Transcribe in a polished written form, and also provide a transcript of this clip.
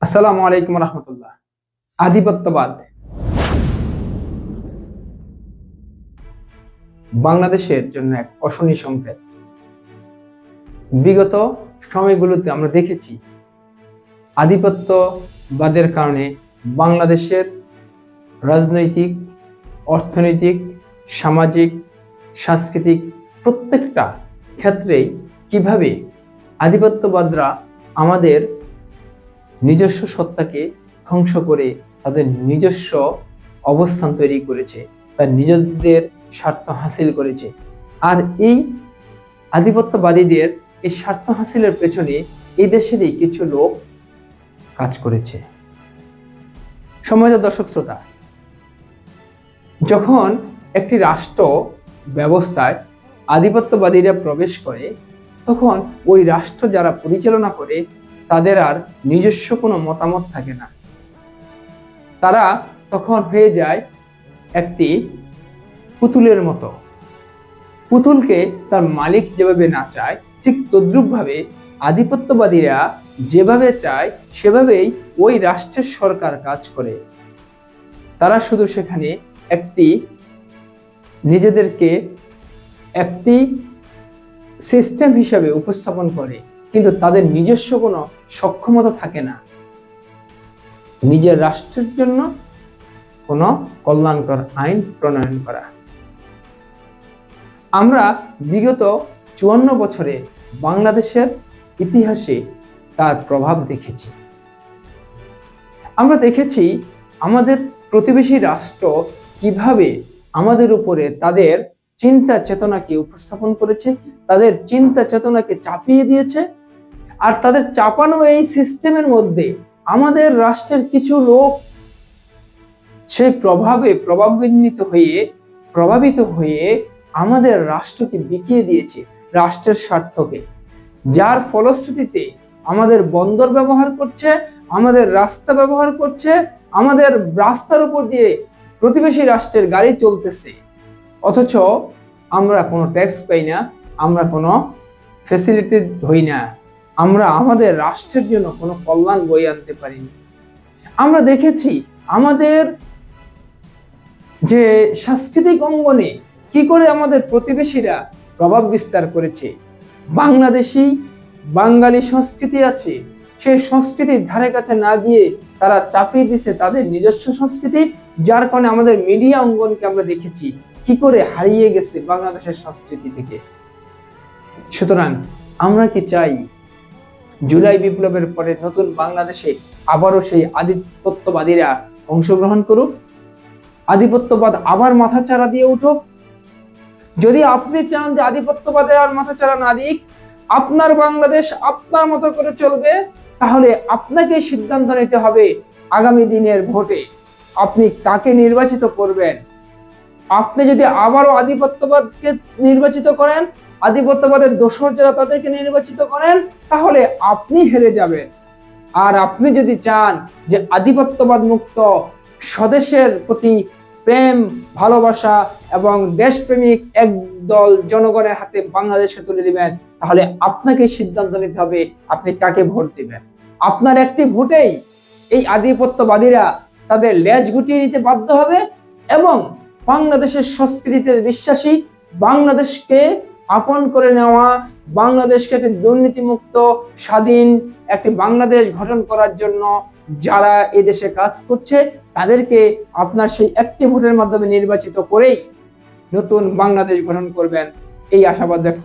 আসসালামু আলাইকুম রহমতুল্লাহ। আধিপত্যবাদ বাংলাদেশের জন্য এক অশনি সংকেত। বিগত সময়গুলোতে আমরা দেখেছি আধিপত্যবাদের কারণে বাংলাদেশের রাজনৈতিক, অর্থনৈতিক, সামাজিক, সাংস্কৃতিক প্রত্যেকটা ক্ষেত্রেই কিভাবে আধিপত্যবাদরা আমাদের নিজস্ব সত্তাকে ধ্বংস করে তাদের নিজস্ব অবস্থান তৈরি করেছে, তার নিজেদের স্বার্থ হাসিল করেছে। আর এই আধিপত্যবাদীদের এই স্বার্থ হাসিলের পেছনে এই দেশেরই কিছু লোক কাজ করেছে। সম্মানিত দর্শক শ্রোতা, যখন একটি রাষ্ট্র ব্যবস্থায় আধিপত্যবাদীরা প্রবেশ করে, তখন ওই রাষ্ট্র যারা পরিচালনা করে তাদের আর নিজস্ব কোনো মতামত থাকে না। তারা তখন হয়ে যায় একটি পুতুলের মতো। পুতুলকে তার মালিক যেভাবে নাচায়, ঠিক তদ্রূপভাবে আধিপত্যবাদীরা যেভাবে চায় সেভাবেই ওই রাষ্ট্রের সরকার কাজ করে। তারা শুধু সেখানে নিজেদেরকে একটি সিস্টেম হিসাবে উপস্থাপন করে, কিন্তু তাদের নিজস্ব কোনো সক্ষমতা থাকে না নিজের রাষ্ট্রের জন্য কোনো কল্যাণকর আইন প্রণয়ন করা। আমরা বিগত 54 বছরে বাংলাদেশের ইতিহাসে তার প্রভাব দেখেছি। আমরা দেখেছি আমাদের প্রতিবেশী রাষ্ট্র কিভাবে আমাদের উপরে তাদের চিন্তা চেতনাকে উপস্থাপন করেছে, তাদের চিন্তা চেতনাকে চাপিয়ে দিয়েছে। আর তাদের চাপানো এই সিস্টেমের মধ্যে আমাদের রাষ্ট্রের কিছু লোক সেই প্রভাবিত হয়ে আমাদের রাষ্ট্রকে বিকিয়ে দিয়েছে, রাষ্ট্রের স্বার্থকে। যার ফলশ্রুতিতে আমাদের বন্দর ব্যবহার করছে, আমাদের রাস্তা ব্যবহার করছে, আমাদের রাস্তার উপর দিয়ে প্রতিবেশী রাষ্ট্রের গাড়ি চলতেছে, অথচ আমরা কোনো ট্যাক্স পাই না, আমরা কোনো ফ্যাসিলিটি হই না, আমরা আমাদের রাষ্ট্রের জন্য কোনো কল্যাণ বয়ে আনতে পারিনি। আমরা দেখেছি আমাদের যে সাংস্কৃতিক অঙ্গনে কি করে আমাদের প্রতিবেশীরা প্রভাব বিস্তার করেছে। বাঙালি সংস্কৃতি আছে, সেই সংস্কৃতির ধারে কাছে না গিয়ে তারা চাপিয়ে দিচ্ছে তাদের নিজস্ব সংস্কৃতি, যার কারণে আমাদের মিডিয়া অঙ্গনকে আমরা দেখেছি কি করে হারিয়ে গেছে বাংলাদেশের সংস্কৃতি থেকে। সুতরাং আমরা কি চাই জুলাই বিপ্লবের পরে নতুন বাংলাদেশে আবারও সেই আধিপত্যবাদীরা অংশগ্রহণ করুক, আধিপত্যবাদ আবার মাথাচাড়া দিয়ে উঠুক? যদি আপনি চান যে আধিপত্যবাদে আর মাথাচাড়া না দিক, আপনার বাংলাদেশ আপনার মতো করে চলবে, তাহলে আপনাকে সিদ্ধান্ত নিতে হবে আগামী দিনের ভোটে আপনি কাকে নির্বাচিত করবেন। আপনি যদি আবারও আধিপত্যবাদকে নির্বাচিত করেন, আধিপত্যবাদের দোসর যারা তাদেরকে নির্বাচিত করেন, তাহলে আপনি হেরে যাবেন। আর আপনি যদি চান যে আধিপত্যবাদ মুক্ত স্বদেশের প্রতি প্রেম, ভালোবাসা এবং দেশপ্রেমিক একদল জনগণের হাতে বাংলাদেশকে তুলে দিবেন, তাহলে আপনাকে সিদ্ধান্ত নিতে হবে আপনি কাকে ভোট দিবেন। আপনার একটি ভোটেই এই আধিপত্যবাদীরা তাদের লেজ গুটিয়ে নিতে বাধ্য হবে এবং বাংলাদেশের সংস্কৃতিতে বিশ্বাসী, বাংলাদেশকে আপন করে নেওয়া, বাংলাদেশকে একটি দুর্নীতিমুক্ত স্বাধীন একটি বাংলাদেশ গঠন করার জন্য যারা এই দেশে কাজ করছে তাদেরকে আপনার সেই একটি ভোটের মাধ্যমে নির্বাচিত করেই নতুন বাংলাদেশ গঠন করবেন, এই আশাবাদ ব্যক্ত